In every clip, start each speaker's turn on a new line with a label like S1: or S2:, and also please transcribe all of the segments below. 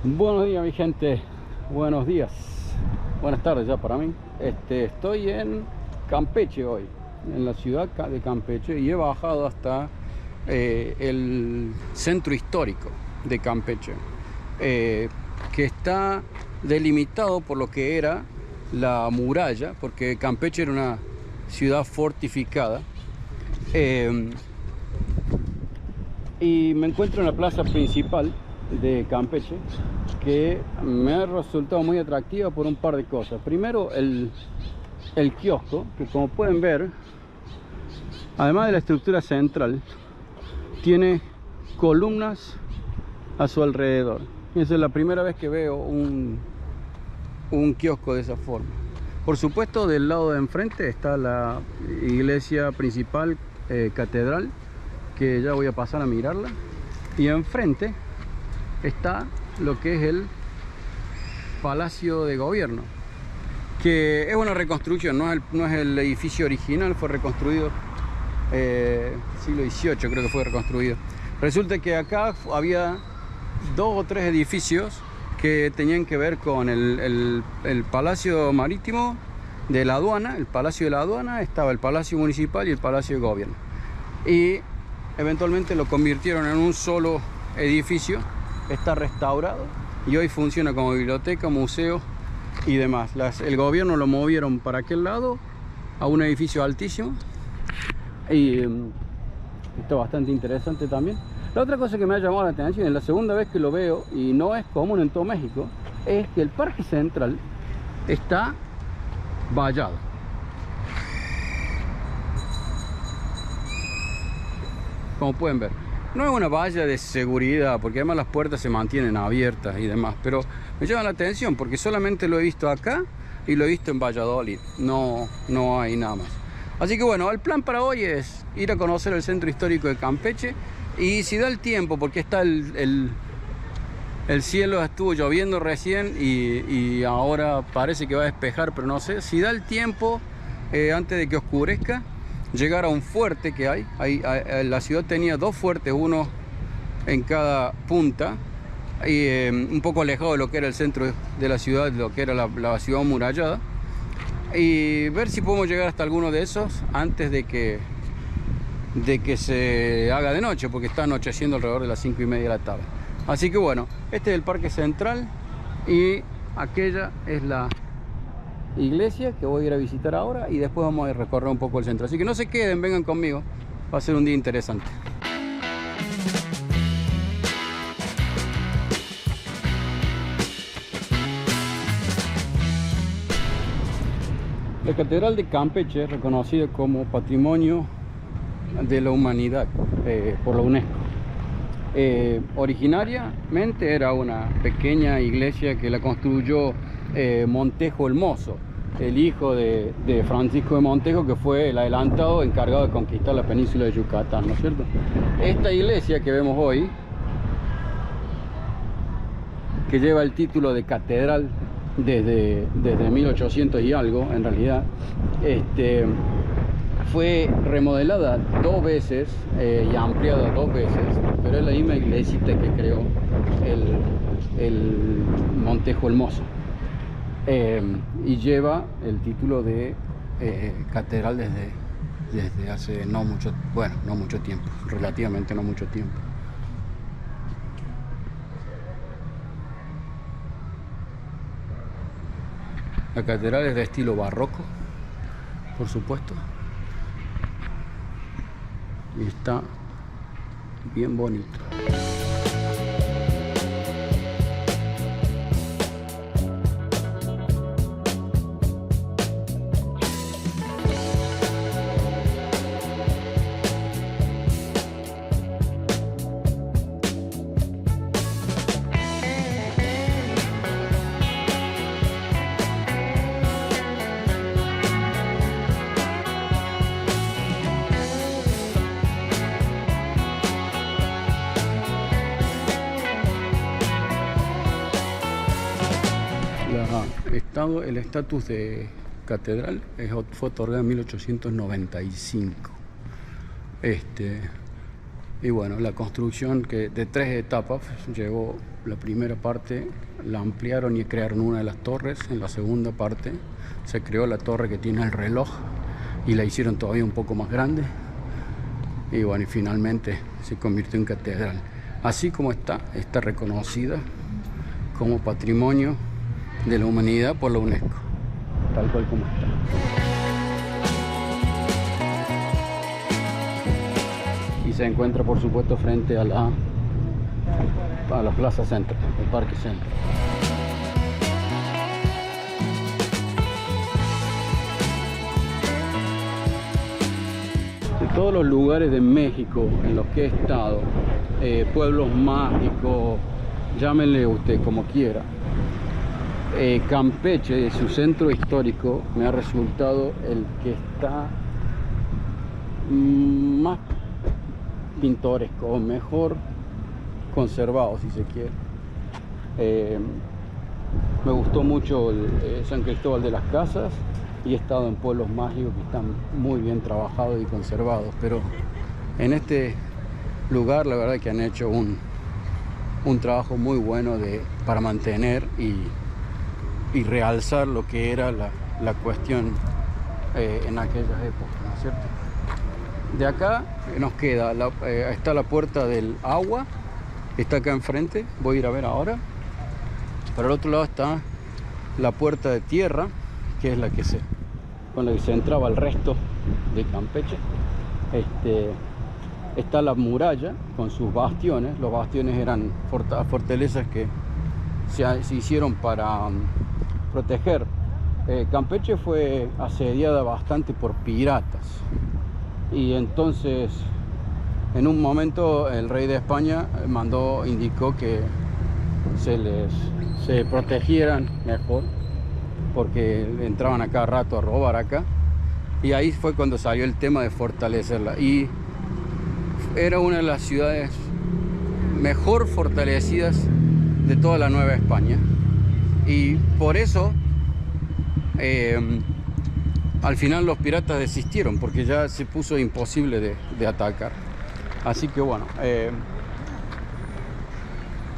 S1: Buenos días, mi gente. Buenos días. Buenas tardes ya para mí. Estoy en Campeche hoy, en la ciudad de Campeche, y he bajado hasta el centro histórico de Campeche, que está delimitado por lo que era la muralla, porque Campeche era una ciudad fortificada. Y me encuentro en la plaza principal de Campeche, que me ha resultado muy atractiva por un par de cosas. Primero, el kiosco, que como pueden ver, además de la estructura central, tiene columnas a su alrededor. Y esa es la primera vez que veo un kiosco de esa forma. Por supuesto, del lado de enfrente está la iglesia principal, catedral, que ya voy a pasar a mirarla. Y enfrente está lo que es el Palacio de Gobierno, que es una reconstrucción, no es el edificio original, fue reconstruido siglo XVIII, creo que fue reconstruido. Resulta que acá había 2 o 3 edificios que tenían que ver con el Palacio Marítimo de la Aduana, el Palacio de la Aduana, estaba el Palacio Municipal y el Palacio de Gobierno. Y eventualmente lo convirtieron en un solo edificio. Está restaurado y hoy funciona como biblioteca, museo y demás. El gobierno lo movieron para aquel lado, a un edificio altísimo, y está bastante interesante también. La otra cosa que me ha llamado la atención, es la segunda vez que lo veo y no es común en todo México, es que el Parque Central está vallado. Como pueden ver, no es una valla de seguridad, porque además las puertas se mantienen abiertas y demás, pero me llama la atención porque solamente lo he visto acá y lo he visto en Valladolid, no hay nada más. Así que bueno, el plan para hoy es ir a conocer el centro histórico de Campeche, y si da el tiempo, porque está el cielo estuvo lloviendo recién y ahora parece que va a despejar, pero no sé, si da el tiempo, antes de que oscurezca, llegar a un fuerte que hay. La ciudad tenía 2 fuertes, uno en cada punta, y un poco alejado de lo que era el centro de la ciudad, lo que era la ciudad amurallada, y ver si podemos llegar hasta alguno de esos antes de que se haga de noche, porque está anocheciendo alrededor de las 5:30 de la tarde. Así que bueno, este es el Parque Central y aquella es la iglesia que voy a ir a visitar ahora, y después vamos a recorrer un poco el centro. Así que no se queden, vengan conmigo, va a ser un día interesante. La Catedral de Campeche es reconocida como Patrimonio de la Humanidad por la UNESCO. Originariamente era una pequeña iglesia que la construyó Montejo el Mozo, el hijo de Francisco de Montejo, que fue el adelantado encargado de conquistar la península de Yucatán, ¿no es cierto? Esta iglesia que vemos hoy, que lleva el título de catedral desde 1800 y algo, en realidad, fue remodelada 2 veces y ampliada 2 veces, pero es la misma iglesita que creó el Montejo el Mozo. Y lleva el título de catedral desde hace no mucho tiempo, relativamente no mucho tiempo. La catedral es de estilo barroco, por supuesto, y está bien bonito. El estatus de catedral fue otorgado en 1895. Y bueno, la construcción que de 3 etapas llegó. La primera parte la ampliaron y crearon una de las torres. En la segunda parte se creó la torre que tiene el reloj y la hicieron todavía un poco más grande. Y bueno, y finalmente se convirtió en catedral. Así como está reconocida como Patrimonio de la Humanidad por la UNESCO, tal cual como está. Y se encuentra, por supuesto, frente a la Plaza Central, el Parque Central. De todos los lugares de México en los que he estado, pueblos mágicos, llámenle usted como quiera, Campeche, su centro histórico, me ha resultado el que está más pintoresco, o mejor conservado, si se quiere. Me gustó mucho San Cristóbal de las Casas, y he estado en pueblos mágicos que están muy bien trabajados y conservados, pero en este lugar la verdad que han hecho un trabajo muy bueno para mantener y realzar lo que era la cuestión en aquellas épocas, ¿no es cierto? De acá nos queda, está la puerta del agua, que está acá enfrente, voy a ir a ver ahora. Para el otro lado está la puerta de tierra, que es con la que se entraba el resto de Campeche. Está la muralla con sus bastiones. Los bastiones eran fortalezas que se hicieron para proteger. Campeche fue asediada bastante por piratas, y entonces en un momento el rey de España indicó que se protegieran mejor, porque entraban a cada rato a robar acá, y ahí fue cuando salió el tema de fortalecerla, y era una de las ciudades mejor fortalecidas de toda la Nueva España, y por eso al final los piratas desistieron, porque ya se puso imposible de atacar. Así que bueno,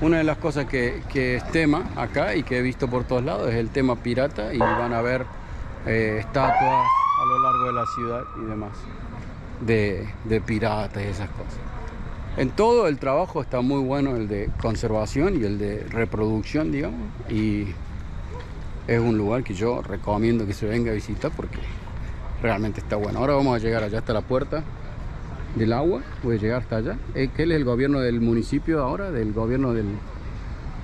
S1: una de las cosas que es tema acá y que he visto por todos lados es el tema pirata, y van a ver estatuas a lo largo de la ciudad y demás de piratas y esas cosas. En todo el trabajo está muy bueno, el de conservación y el de reproducción, digamos, y es un lugar que yo recomiendo que se venga a visitar porque realmente está bueno. Ahora vamos a llegar allá hasta la puerta del agua, voy a llegar hasta allá, que él es el gobierno del municipio ahora, del gobierno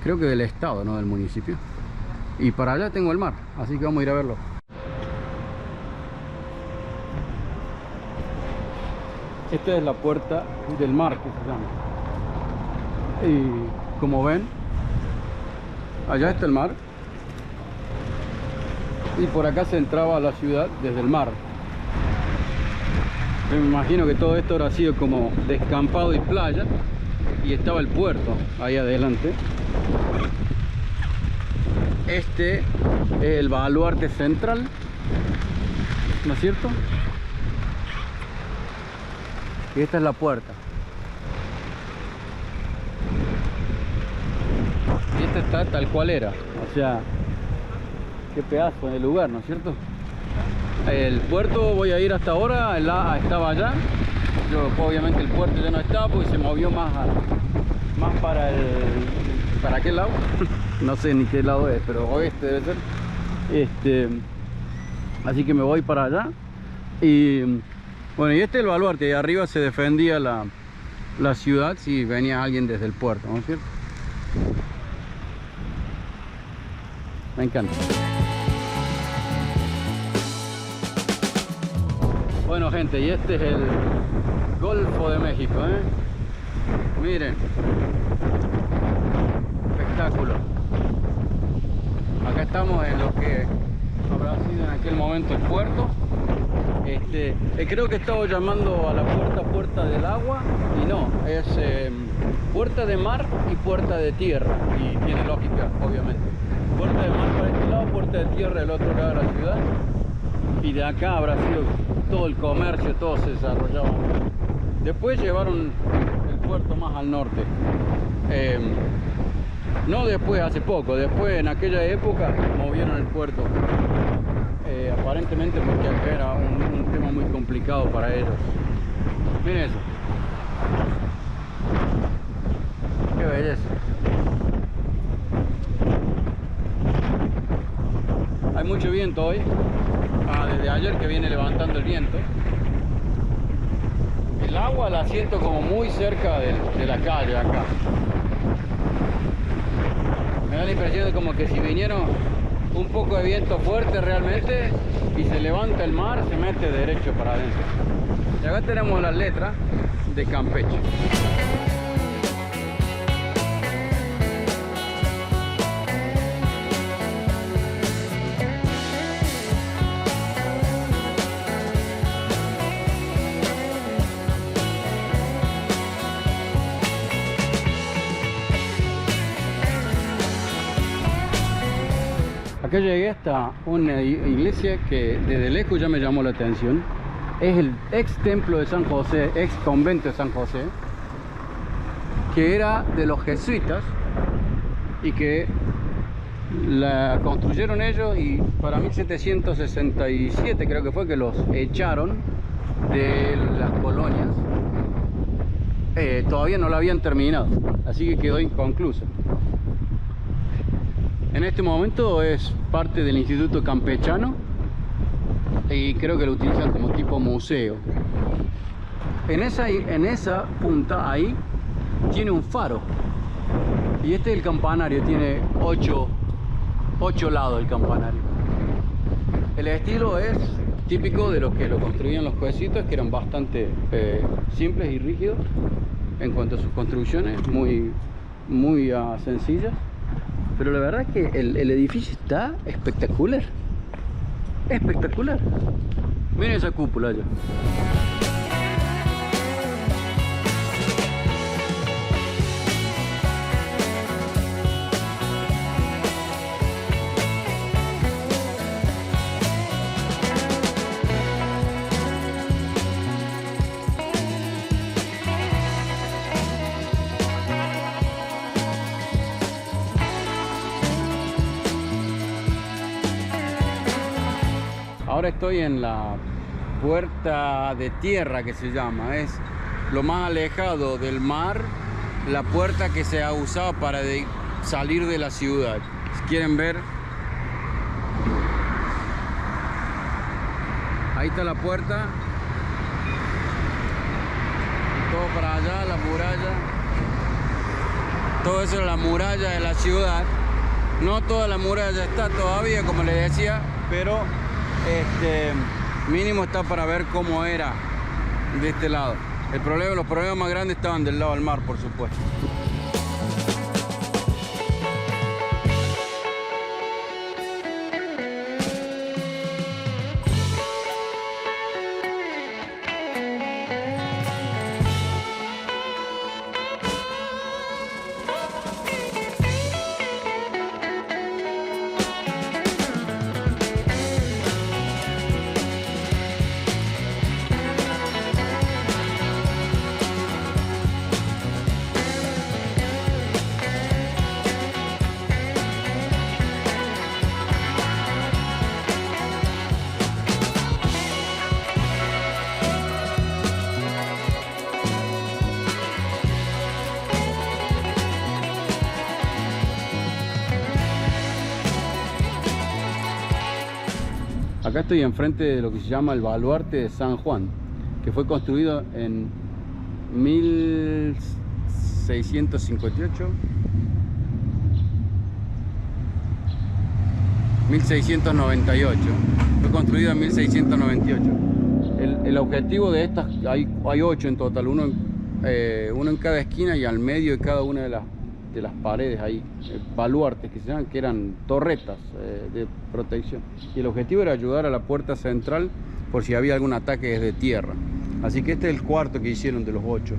S1: creo que del estado, no del municipio, y para allá tengo el mar, así que vamos a ir a verlo. Esta es la puerta del mar, que se llama, y como ven, allá está el mar, y por acá se entraba a la ciudad desde el mar. Me imagino que todo esto habrá sido como descampado y playa, y estaba el puerto ahí adelante. Este es el baluarte central, ¿no es cierto? Y esta es la puerta. Y esta está tal cual era, o sea, qué pedazo de lugar, ¿no es cierto? El puerto voy a ir hasta ahora, estaba allá. Obviamente el puerto ya no estaba porque se movió más para aquel lado. No sé ni qué lado es, pero oeste debe ser. Así que me voy para allá. Y bueno, y este es el baluarte, y arriba se defendía la ciudad si venía alguien desde el puerto, ¿no es cierto? Me encanta. Bueno, gente, y este es el Golfo de México, ¿eh? Miren, espectáculo. Acá estamos en lo que habrá sido en aquel momento el puerto. Creo que estaba llamando a la puerta del agua, y no, es puerta de mar y puerta de tierra, y tiene lógica, obviamente. Puerta de mar para este lado, puerta de tierra del otro lado de la ciudad, y de acá habrá sido todo el comercio, todo se desarrollaba. Después llevaron puerto más al norte. No después, hace poco, después en aquella época movieron el puerto. Aparentemente porque acá era un tema muy complicado para ellos. Miren eso. Qué belleza. Hay mucho viento hoy. Desde ayer que viene levantando el viento. El agua la siento como muy cerca de la calle acá. Me da la impresión de como que si viniera un poco de viento fuerte realmente y se levanta el mar, se mete derecho para adentro. Y acá tenemos las letras de Campeche. Acá llegué hasta una iglesia que desde lejos ya me llamó la atención. Es el ex templo de San José, ex convento de San José, que era de los jesuitas y que la construyeron ellos, y para 1767 creo que fue que los echaron de las colonias. Todavía no la habían terminado, así que quedó inconclusa. En este momento es parte del Instituto Campechano y creo que lo utilizan como tipo museo. En esa punta ahí tiene un faro, y este es el campanario, tiene 8 lados el campanario. El estilo es típico de lo que lo construían los jesuitas, que eran bastante simples y rígidos en cuanto a sus construcciones, muy sencillas. Pero la verdad es que el edificio está espectacular. Espectacular. Miren esa cúpula allá. Ahora estoy en la puerta de tierra, que se llama. Es lo más alejado del mar, la puerta que se ha usado para salir de la ciudad. Si quieren ver, ahí está la puerta. Y todo para allá, la muralla. Todo eso es la muralla de la ciudad. No toda la muralla está todavía, como les decía, pero mínimo está para ver cómo era de este lado. Los problemas más grandes estaban del lado del mar, por supuesto. Acá estoy enfrente de lo que se llama el Baluarte de San Juan, que fue construido en 1658, 1698. Fue construido en 1698. El objetivo de estas, hay 8 en total, uno en cada esquina y al medio de cada una de las paredes ahí, baluartes que se llaman, que eran torretas de protección, y el objetivo era ayudar a la puerta central por si había algún ataque desde tierra. Así que este es el cuarto que hicieron de los 8.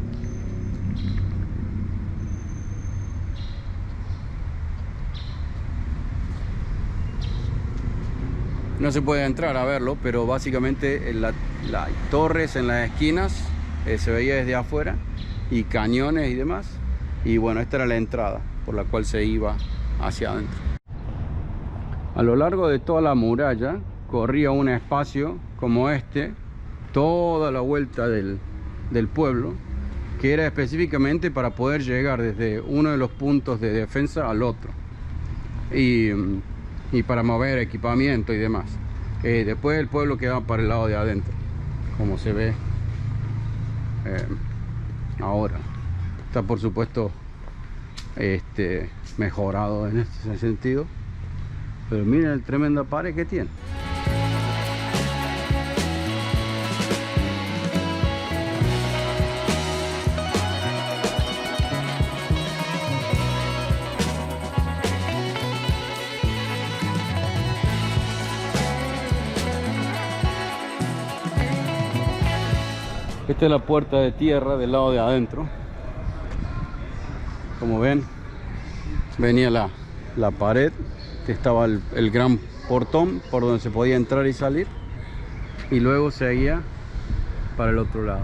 S1: No se puede entrar a verlo, pero básicamente las torres en las esquinas se veía desde afuera, y cañones y demás. Y bueno, esta era la entrada por la cual se iba hacia adentro. A lo largo de toda la muralla corría un espacio como este, toda la vuelta del pueblo, que era específicamente para poder llegar desde uno de los puntos de defensa al otro y para mover equipamiento y demás. Después el pueblo quedaba para el lado de adentro, como se ve ahora. Está por supuesto mejorado en ese sentido, pero miren el tremendo pared que tiene. Esta es la puerta de tierra del lado de adentro. Como ven, venía la pared, que estaba el gran portón por donde se podía entrar y salir, y luego seguía para el otro lado.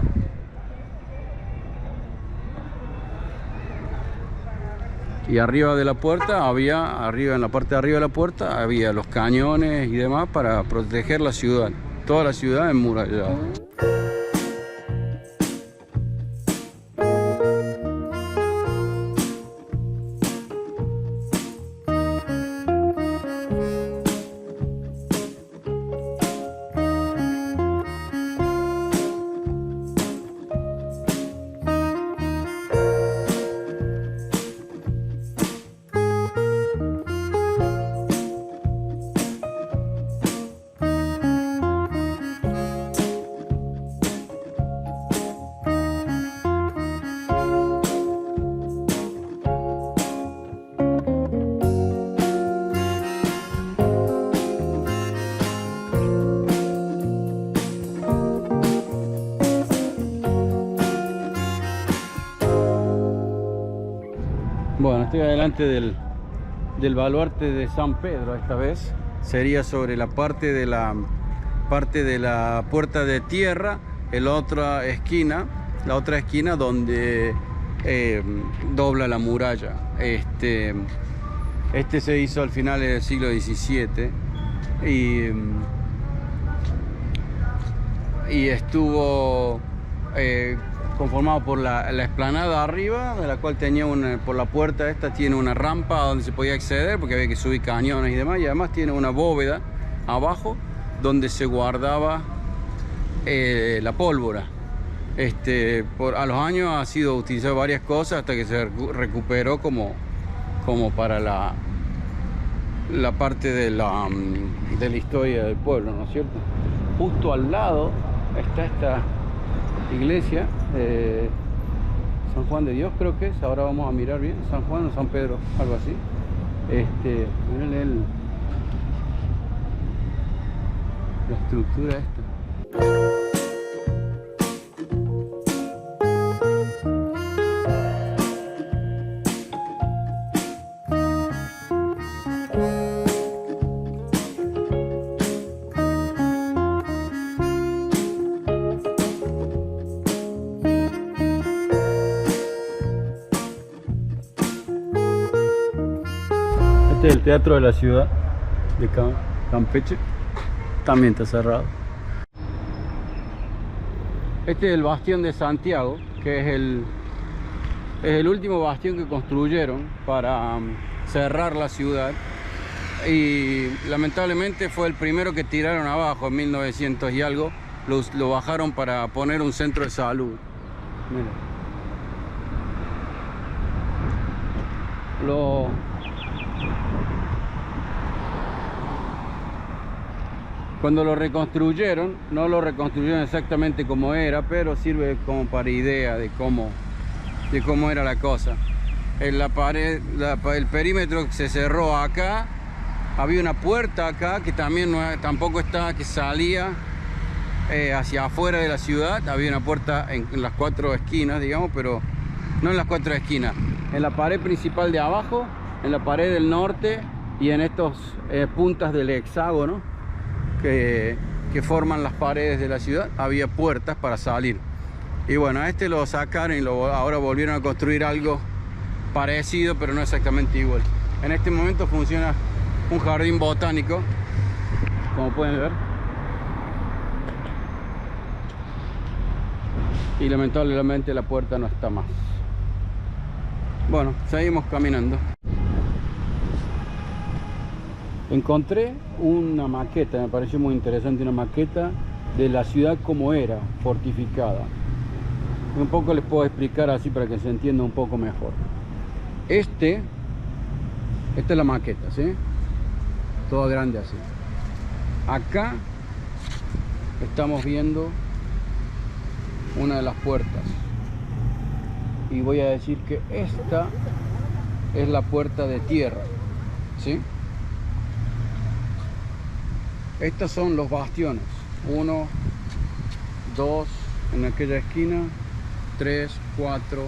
S1: Y arriba de la puerta en la parte de arriba de la puerta había los cañones y demás para proteger la ciudad, toda la ciudad enmurallada. Bueno, estoy adelante del baluarte de San Pedro. Esta vez sería sobre la parte de la puerta de tierra, la otra esquina donde dobla la muralla. Este se hizo al final del siglo XVII y estuvo conformado por la explanada arriba, de la cual tenía por la puerta esta tiene una rampa donde se podía acceder porque había que subir cañones y demás, y además tiene una bóveda abajo donde se guardaba la pólvora. A los años ha sido utilizado varias cosas hasta que se recuperó como para la parte de la historia del pueblo, ¿no es cierto? Justo al lado está esta iglesia, San Juan de Dios creo que es, ahora vamos a mirar bien, San Juan o San Pedro, algo así. Miren la estructura esta. Este es el teatro de la ciudad de Campeche, también está cerrado. Este es el bastión de Santiago, que es el último bastión que construyeron para cerrar la ciudad, y lamentablemente fue el primero que tiraron abajo en 1900 y algo. Lo bajaron para poner un centro de salud. Miren. Cuando lo reconstruyeron, no lo reconstruyeron exactamente como era, pero sirve como para idea de cómo era la cosa. En la pared, el perímetro se cerró acá, había una puerta acá que también tampoco estaba, que salía hacia afuera de la ciudad. Había una puerta en las cuatro esquinas, digamos, pero no en las cuatro esquinas, en la pared principal de abajo, en la pared del norte y en estos puntas del hexágono que forman las paredes de la ciudad había puertas para salir. Y bueno, a este lo sacaron y ahora volvieron a construir algo parecido, pero no exactamente igual. En este momento funciona un jardín botánico, como pueden ver. Y lamentablemente la puerta no está más. Bueno, seguimos caminando. Encontré una maqueta, me pareció muy interesante, una maqueta de la ciudad como era, fortificada. Un poco les puedo explicar así para que se entienda un poco mejor. Esta es la maqueta, ¿sí? Toda grande así. Acá estamos viendo una de las puertas. Y voy a decir que esta es la puerta de tierra, ¿sí? Estos son los bastiones. 1, 2 en aquella esquina, 3, 4,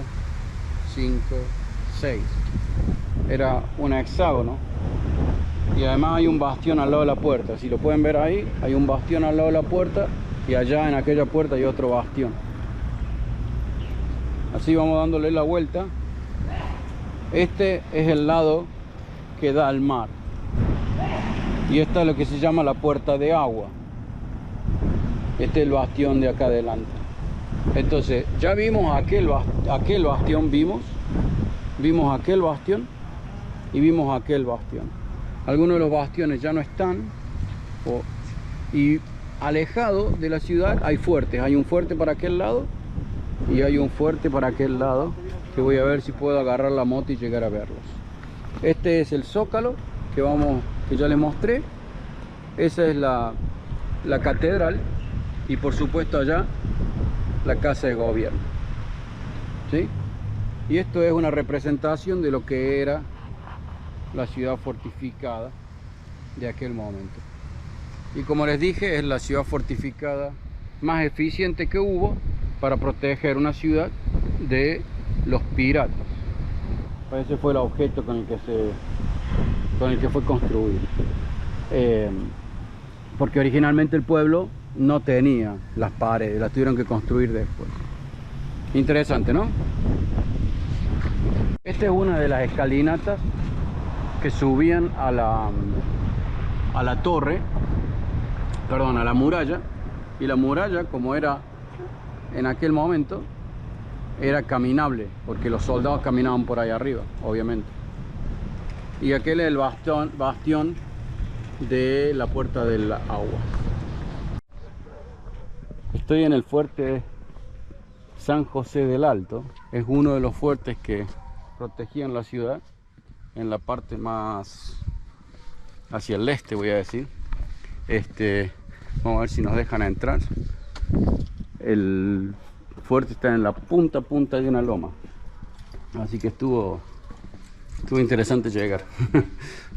S1: 5, 6. Era un hexágono. Y además hay un bastión al lado de la puerta. Si lo pueden ver ahí, hay un bastión al lado de la puerta. Y allá en aquella puerta hay otro bastión. Así vamos dándole la vuelta. Este es el lado que da al mar. Y esta es lo que se llama la puerta de agua. Este es el bastión de acá adelante. Entonces, ya vimos aquel bastión, vimos aquel bastión y vimos aquel bastión. Algunos de los bastiones ya no están. Y alejado de la ciudad hay fuertes. Hay un fuerte para aquel lado y hay un fuerte para aquel lado, que voy a ver si puedo agarrar la moto y llegar a verlos. Este es el zócalo que ya les mostré. Esa es la catedral. Y por supuesto allá la casa de gobierno, ¿sí? Y esto es una representación de lo que era la ciudad fortificada de aquel momento. Y como les dije, es la ciudad fortificada más eficiente que hubo para proteger una ciudad de los piratas. Ese fue el objeto con el que fue construido. Porque originalmente el pueblo no tenía las paredes, las tuvieron que construir después. Interesante, ¿no? Esta es una de las escalinatas que subían a la torre, perdón, a la muralla. Y la muralla, como era en aquel momento, era caminable, porque los soldados caminaban por ahí arriba, obviamente. Y aquel es el bastión de la puerta del agua. Estoy en el fuerte San José del Alto. Es uno de los fuertes que protegían la ciudad en la parte más hacia el este, voy a decir. Vamos a ver si nos dejan entrar. El fuerte está en la punta de una loma, así que estuvo interesante llegar.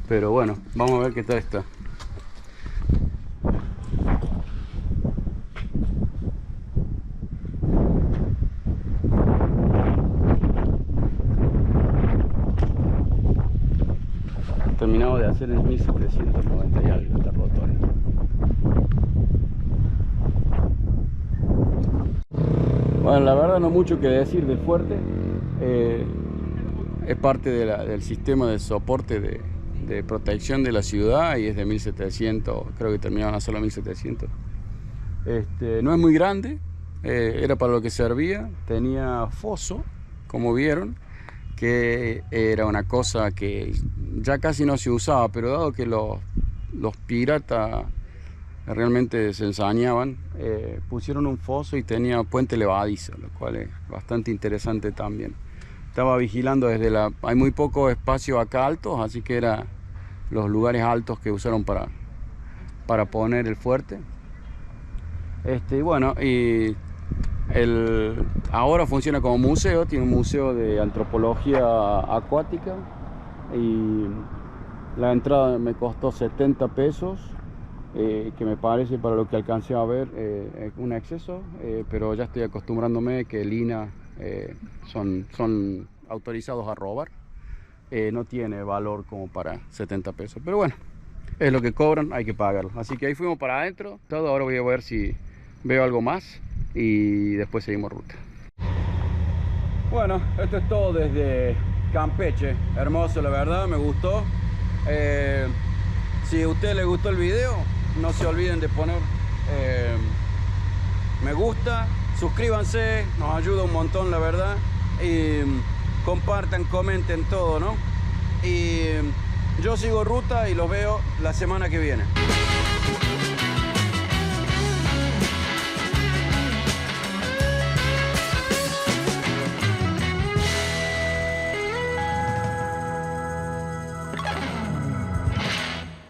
S1: Pero bueno, vamos a ver qué tal está. Terminado de hacer en 1790 y algo, está roto ahí. Bueno, la verdad no mucho que decir del fuerte. Es parte del sistema de soporte de protección de la ciudad y es de 1700, creo que terminaron a hacerlo en 1700. No es muy grande, era para lo que servía, tenía foso, como vieron, que era una cosa que ya casi no se usaba, pero dado que los piratas realmente se ensañaban, pusieron un foso y tenía puente levadizo, lo cual es bastante interesante también. Estaba vigilando hay muy pocos espacios acá altos, así que eran los lugares altos que usaron para poner el fuerte. Y bueno, ahora funciona como museo, tiene un museo de antropología acuática y la entrada me costó 70 pesos, que me parece, para lo que alcancé a ver, un exceso, pero ya estoy acostumbrándome que el INA son autorizados a robar, no tiene valor como para 70 pesos, pero bueno, es lo que cobran, hay que pagarlo. Así que ahí fuimos para adentro, ahora voy a ver si veo algo más y después seguimos ruta. Bueno, esto es todo desde Campeche. Hermoso, la verdad, me gustó. Si a ustedes les gustó el video, no se olviden de poner me gusta, suscríbanse, nos ayuda un montón, la verdad. Y compartan, comenten todo, ¿no? Y yo sigo ruta y los veo la semana que viene.